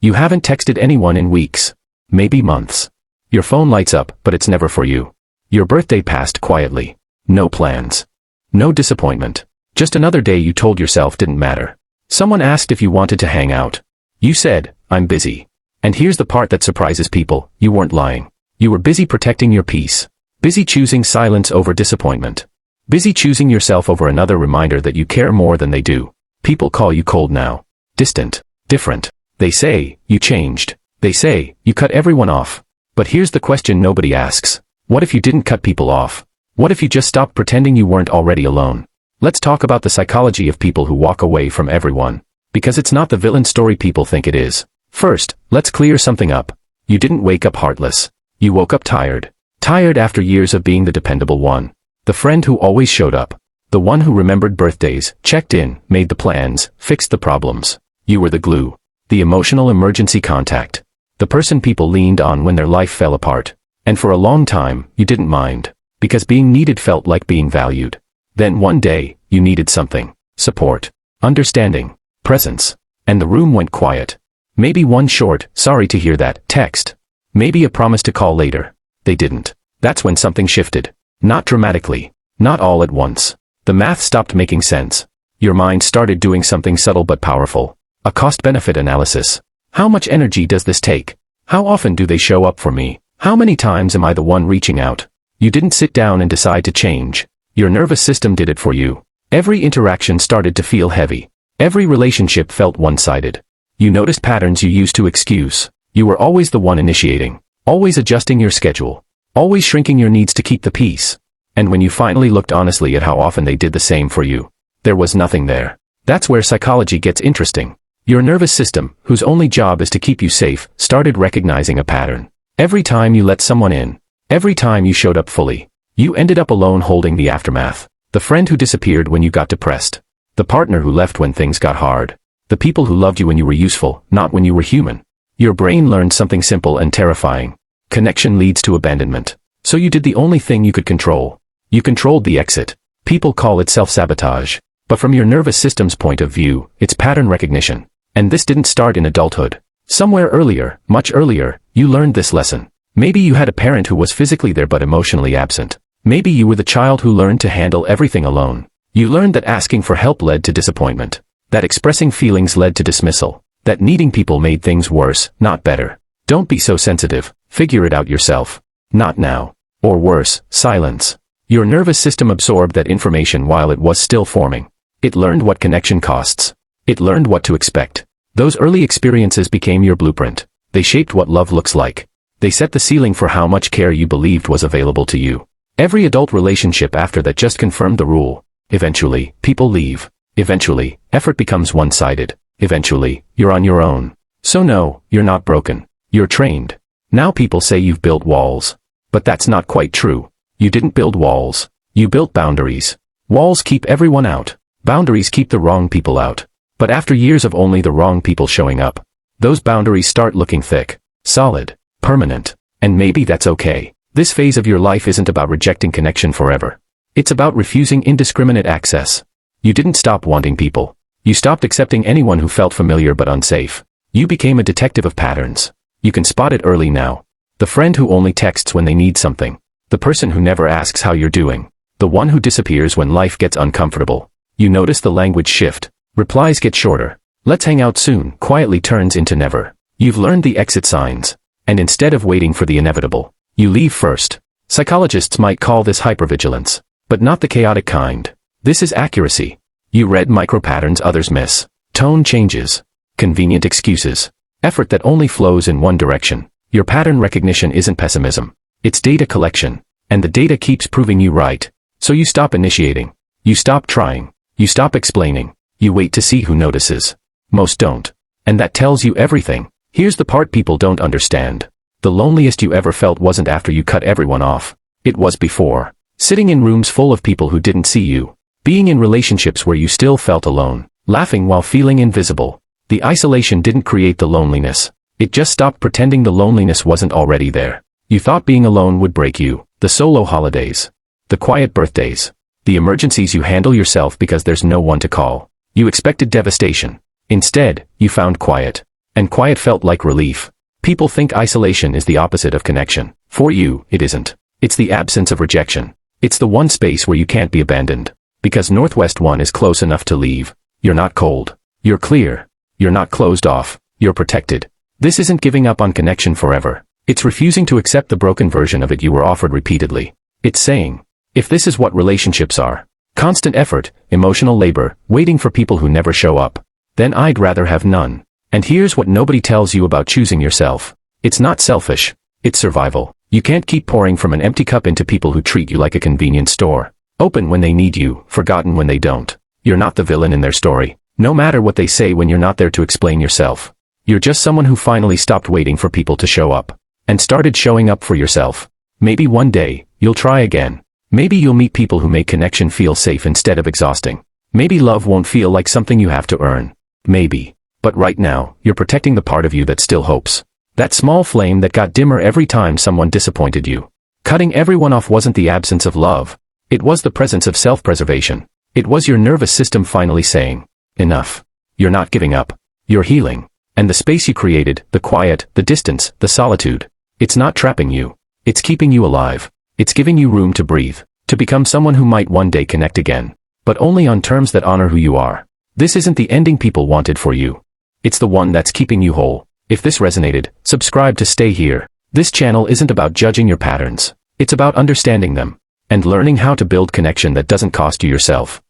You haven't texted anyone in weeks. Maybe months. Your phone lights up, but it's never for you. Your birthday passed quietly. No plans. No disappointment. Just another day you told yourself didn't matter. Someone asked if you wanted to hang out. You said, "I'm busy." And here's the part that surprises people, you weren't lying. You were busy protecting your peace. Busy choosing silence over disappointment. Busy choosing yourself over another reminder that you care more than they do. People call you cold now. Distant. Different. They say, you changed. They say, you cut everyone off. But here's the question nobody asks. What if you didn't cut people off? What if you just stopped pretending you weren't already alone? Let's talk about the psychology of people who walk away from everyone. Because it's not the villain story people think it is. First, let's clear something up. You didn't wake up heartless. You woke up tired. Tired after years of being the dependable one. The friend who always showed up. The one who remembered birthdays, checked in, made the plans, fixed the problems. You were the glue. The emotional emergency contact. The person people leaned on when their life fell apart. And for a long time, you didn't mind. Because being needed felt like being valued. Then one day, you needed something. Support. Understanding. Presence. And the room went quiet. Maybe one short, "Sorry to hear that," text. Maybe a promise to call later. They didn't. That's when something shifted. Not dramatically. Not all at once. The math stopped making sense. Your mind started doing something subtle but powerful. A cost-benefit analysis. How much energy does this take? How often do they show up for me? How many times am I the one reaching out? You didn't sit down and decide to change. Your nervous system did it for you. Every interaction started to feel heavy. Every relationship felt one-sided. You noticed patterns you used to excuse. You were always the one initiating. Always adjusting your schedule. Always shrinking your needs to keep the peace. And when you finally looked honestly at how often they did the same for you, there was nothing there. That's where psychology gets interesting. Your nervous system, whose only job is to keep you safe, started recognizing a pattern. Every time you let someone in, every time you showed up fully, you ended up alone holding the aftermath. The friend who disappeared when you got depressed. The partner who left when things got hard. The people who loved you when you were useful, not when you were human. Your brain learned something simple and terrifying. Connection leads to abandonment. So you did the only thing you could control. You controlled the exit. People call it self-sabotage. But from your nervous system's point of view, it's pattern recognition. And this didn't start in adulthood. Somewhere earlier, much earlier, you learned this lesson. Maybe you had a parent who was physically there but emotionally absent. Maybe you were the child who learned to handle everything alone. You learned that asking for help led to disappointment. That expressing feelings led to dismissal. That needing people made things worse, not better. Don't be so sensitive. Figure it out yourself. Not now. Or worse, silence. Your nervous system absorbed that information while it was still forming. It learned what connection costs. It learned what to expect. Those early experiences became your blueprint. They shaped what love looks like. They set the ceiling for how much care you believed was available to you. Every adult relationship after that just confirmed the rule. Eventually, people leave. Eventually, effort becomes one-sided. Eventually, you're on your own. So no, you're not broken. You're trained. Now people say you've built walls. But that's not quite true. You didn't build walls. You built boundaries. Walls keep everyone out. Boundaries keep the wrong people out. But after years of only the wrong people showing up, those boundaries start looking thick, solid, permanent. And maybe that's okay. This phase of your life isn't about rejecting connection forever. It's about refusing indiscriminate access. You didn't stop wanting people. You stopped accepting anyone who felt familiar but unsafe. You became a detective of patterns. You can spot it early now. The friend who only texts when they need something. The person who never asks how you're doing. The one who disappears when life gets uncomfortable. You notice the language shift. Replies get shorter. "Let's hang out soon" quietly turns into never. You've learned the exit signs. And instead of waiting for the inevitable, you leave first. Psychologists might call this hypervigilance. But not the chaotic kind. This is accuracy. You read micro-patterns others miss. Tone changes. Convenient excuses. Effort that only flows in one direction. Your pattern recognition isn't pessimism. It's data collection. And the data keeps proving you right. So you stop initiating. You stop trying. You stop explaining. You wait to see who notices. Most don't. And that tells you everything. Here's the part people don't understand. The loneliest you ever felt wasn't after you cut everyone off. It was before. Sitting in rooms full of people who didn't see you. Being in relationships where you still felt alone. Laughing while feeling invisible. The isolation didn't create the loneliness. It just stopped pretending the loneliness wasn't already there. You thought being alone would break you. The solo holidays. The quiet birthdays. The emergencies you handle yourself because there's no one to call. You expected devastation. Instead, you found quiet. And quiet felt like relief. People think isolation is the opposite of connection. For you, it isn't. It's the absence of rejection. It's the one space where you can't be abandoned. Because Northwest 1 is close enough to leave. You're not cold. You're clear. You're not closed off. You're protected. This isn't giving up on connection forever. It's refusing to accept the broken version of it you were offered repeatedly. It's saying, if this is what relationships are, constant effort, emotional labor, waiting for people who never show up, then I'd rather have none. And here's what nobody tells you about choosing yourself. It's not selfish. It's survival. You can't keep pouring from an empty cup into people who treat you like a convenience store. Open when they need you, forgotten when they don't. You're not the villain in their story. No matter what they say when you're not there to explain yourself. You're just someone who finally stopped waiting for people to show up. And started showing up for yourself. Maybe one day, you'll try again. Maybe you'll meet people who make connection feel safe instead of exhausting. Maybe love won't feel like something you have to earn. Maybe. But right now, you're protecting the part of you that still hopes. That small flame that got dimmer every time someone disappointed you. Cutting everyone off wasn't the absence of love. It was the presence of self-preservation. It was your nervous system finally saying, enough. You're not giving up. You're healing. And the space you created, the quiet, the distance, the solitude, it's not trapping you. It's keeping you alive. It's giving you room to breathe, to become someone who might one day connect again. But only on terms that honor who you are. This isn't the ending people wanted for you. It's the one that's keeping you whole. If this resonated, subscribe to stay here. This channel isn't about judging your patterns. It's about understanding them. And learning how to build connection that doesn't cost you yourself.